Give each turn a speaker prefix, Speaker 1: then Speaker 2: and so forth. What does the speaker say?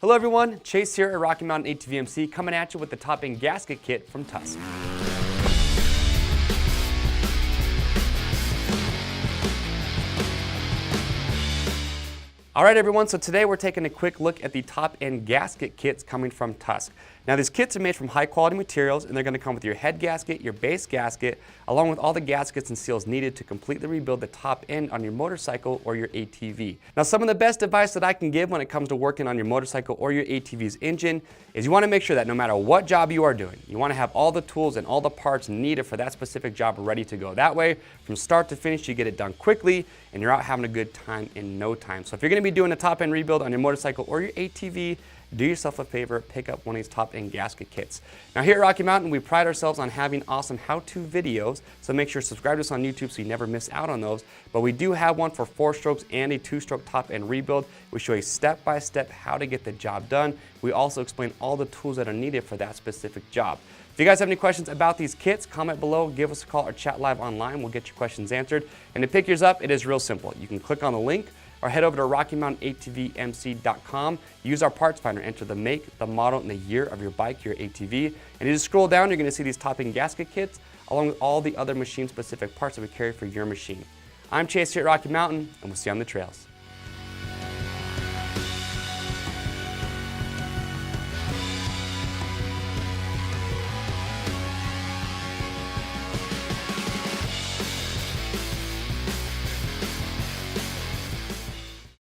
Speaker 1: Hello everyone, Chase here at Rocky Mountain ATV MC coming at you with the top end gasket kit from Tusk. Alright everyone, so today we're taking a quick look at the top end gasket kits coming from Tusk. Now these kits are made from high quality materials and they're going to come with your head gasket, your base gasket, along with all the gaskets and seals needed to completely rebuild the top end on your motorcycle or your ATV. Now some of the best advice that I can give when it comes to working on your motorcycle or your ATV's engine is you want to make sure that no matter what job you are doing, you want to have all the tools and all the parts needed for that specific job ready to go. That way, from start to finish, you get it done quickly and you're out having a good time in no time. So if you're going to be doing a top end rebuild on your motorcycle or your ATV, do yourself a favor, pick up one of these top end gasket kits. Now here at Rocky Mountain, we pride ourselves on having awesome how-to videos, so make sure to subscribe to us on YouTube so you never miss out on those. But we do have one for 4 strokes and a 2-stroke top end rebuild. We show you step-by-step how to get the job done. We also explain all the tools that are needed for that specific job. If you guys have any questions about these kits, comment below, give us a call or chat live online. We'll get your questions answered. And to pick yours up, it is real simple. You can click on the link or head over to RockyMountainATVMC.com. Use our parts finder, enter the make, the model, and the year of your bike, your ATV. And you just scroll down, you're going to see these top end gasket kits along with all the other machine specific parts that we carry for your machine. I'm Chase here at Rocky Mountain, and we'll see you on the trails.